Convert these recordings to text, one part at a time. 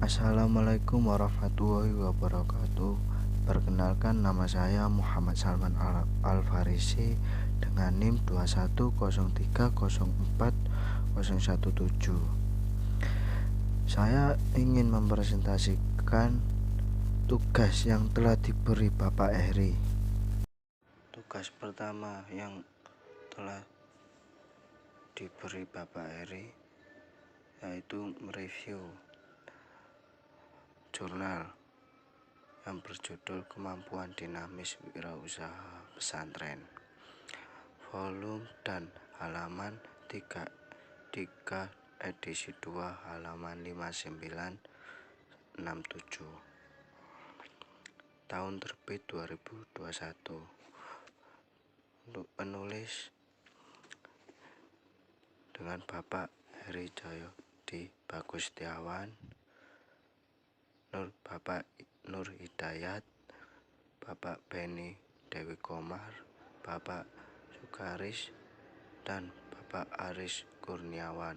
Assalamualaikum warahmatullahi wabarakatuh. Perkenalkan, nama saya Muhammad Salman Al-Farisi dengan NIM 210304017. Saya ingin mempresentasikan tugas yang telah diberi Bapak Heri. Tugas pertama yang telah diberi Bapak Heri yaitu mereview jurnal yang berjudul Kemampuan Dinamis Wirausaha Pesantren, volume dan halaman 3 edisi 2 halaman 5967, tahun terbit 2021. Untuk penulis dengan Bapak Heri Jayadi Bagus Setiawan, Bapak Nur Hidayat, Bapak Beni Dewi Komar, Bapak Sukaris, dan Bapak Aris Kurniawan.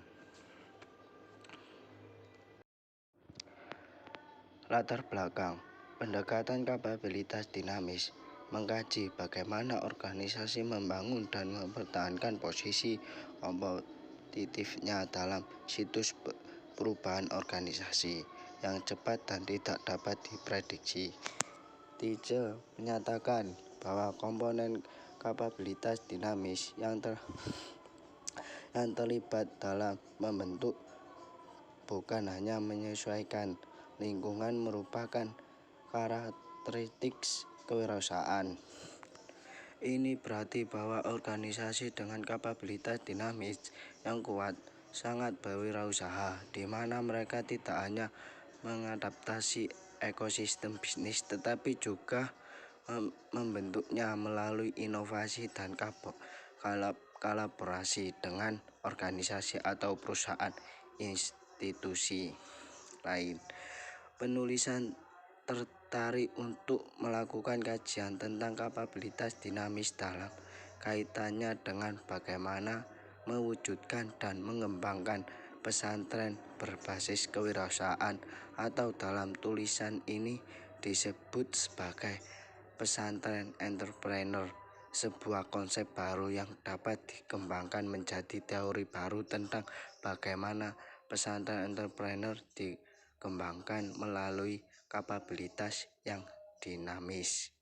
Latar belakang pendekatan kapabilitas dinamis mengkaji bagaimana organisasi membangun dan mempertahankan posisi kompetitifnya dalam siklus perubahan organisasi yang cepat dan tidak dapat diprediksi. Tice menyatakan bahwa komponen kapabilitas dinamis yang terlibat dalam membentuk bukan hanya menyesuaikan lingkungan merupakan karakteristik kewirausahaan. Ini berarti bahwa organisasi dengan kapabilitas dinamis yang kuat sangat berwirausaha, di mana mereka tidak hanya mengadaptasi ekosistem bisnis tetapi juga membentuknya melalui inovasi dan kolaborasi dengan organisasi atau perusahaan institusi lain. Penulisan tertarik untuk melakukan kajian tentang kapabilitas dinamis dalam kaitannya dengan bagaimana mewujudkan dan mengembangkan pesantren berbasis kewirausahaan, atau dalam tulisan ini disebut sebagai pesantren entrepreneur, sebuah konsep baru yang dapat dikembangkan menjadi teori baru tentang bagaimana pesantren entrepreneur dikembangkan melalui kapabilitas yang dinamis.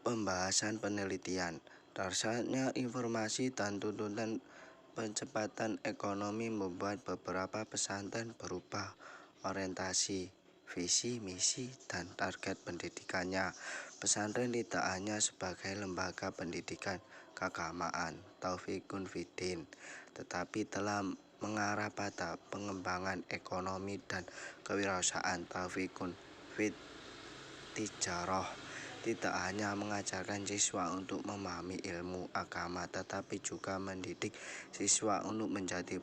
Pembahasan penelitian. Dasarnya informasi dan tuntutan percepatan ekonomi membuat beberapa pesantren berubah orientasi, visi, misi, dan target pendidikannya. Pesantren tidak hanya sebagai lembaga pendidikan keagamaan taufikun fiddin, tetapi telah mengarah pada pengembangan ekonomi dan kewirausahaan taufikun fit tijaroh. Tidak hanya mengajarkan siswa untuk memahami ilmu agama, tetapi juga mendidik siswa untuk menjadi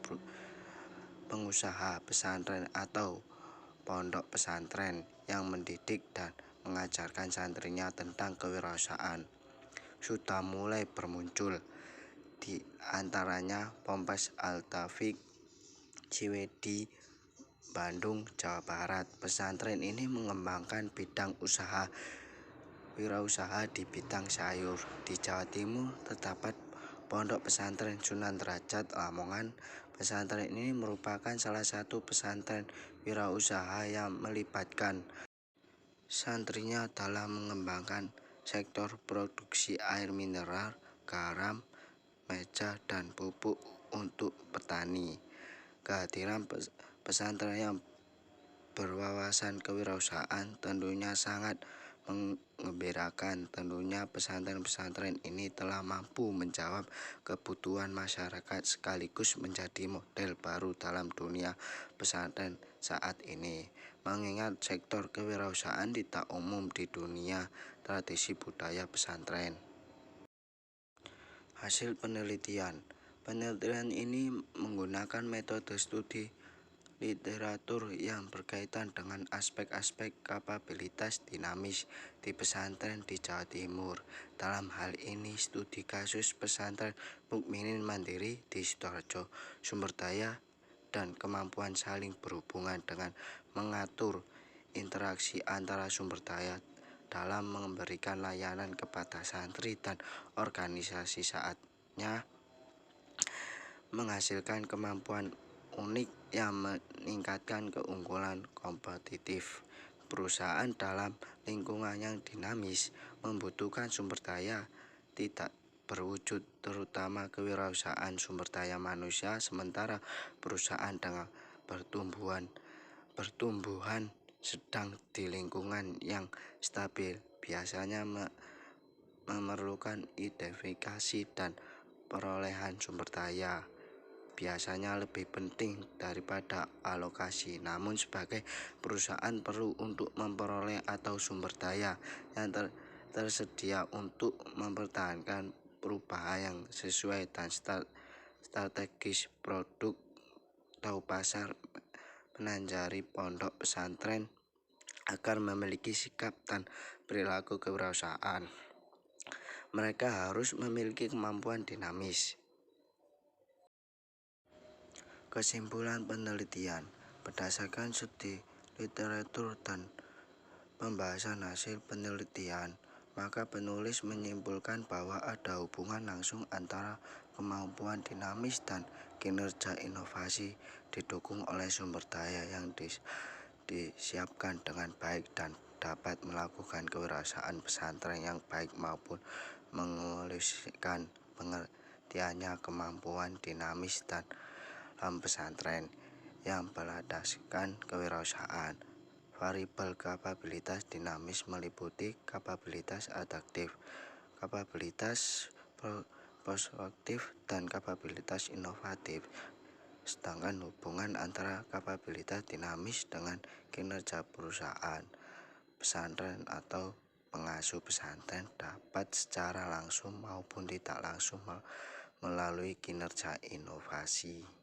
pengusaha pesantren atau pondok pesantren yang mendidik dan mengajarkan santrinya tentang kewirausahaan sudah mulai bermuncul, di antaranya Ponpes Al-Tafiq, Ciwidey, Bandung, Jawa Barat. Pesantren ini mengembangkan bidang usaha wirausaha di bidang sayur. Di Jawa Timur terdapat Pondok Pesantren Sunan Derajat Lamongan. Pesantren ini merupakan salah satu pesantren wirausaha yang melibatkan santrinya dalam mengembangkan sektor produksi air mineral, garam, meja, dan pupuk untuk petani. Kehadiran pesantren yang berwawasan kewirausahaan tentunya sangat mengembirakan. Tentunya pesantren-pesantren ini telah mampu menjawab kebutuhan masyarakat sekaligus menjadi model baru dalam dunia pesantren saat ini, mengingat sektor kewirausahaan tidak umum di dunia tradisi budaya pesantren. Hasil penelitian. Penelitian ini menggunakan metode studi literatur yang berkaitan dengan aspek-aspek kapabilitas dinamis di pesantren di Jawa Timur. Dalam hal ini studi kasus pesantren Mukminin Mandiri di Sidoarjo, sumber daya dan kemampuan saling berhubungan dengan mengatur interaksi antara sumber daya dalam memberikan layanan kepada santri dan organisasi saatnya menghasilkan kemampuan unik yang meningkatkan keunggulan kompetitif. Perusahaan dalam lingkungan yang dinamis membutuhkan sumber daya tidak berwujud terutama kewirausahaan sumber daya manusia, sementara perusahaan dengan pertumbuhan sedang di lingkungan yang stabil biasanya memerlukan identifikasi dan perolehan sumber daya biasanya lebih penting daripada alokasi. Namun sebagai perusahaan perlu untuk memperoleh atau sumber daya yang tersedia untuk mempertahankan perubahan yang sesuai dan strategis produk atau pasar menanjari pondok pesantren agar memiliki sikap dan perilaku kewirausahaan. Mereka harus memiliki kemampuan dinamis. Kesimpulan penelitian berdasarkan studi literatur dan pembahasan hasil penelitian, maka penulis menyimpulkan bahwa ada hubungan langsung antara kemampuan dinamis dan kinerja inovasi didukung oleh sumber daya yang disiapkan dengan baik dan dapat melakukan kewirausahaan pesantren yang baik maupun mengeluarkan pengertiannya kemampuan dinamis dan pesantren yang berlandaskan kewirausahaan. Variabel kapabilitas dinamis meliputi kapabilitas adaptif, kapabilitas prospektif, dan kapabilitas inovatif. Sedangkan hubungan antara kapabilitas dinamis dengan kinerja perusahaan pesantren atau pengasuh pesantren dapat secara langsung maupun tidak langsung melalui kinerja inovasi.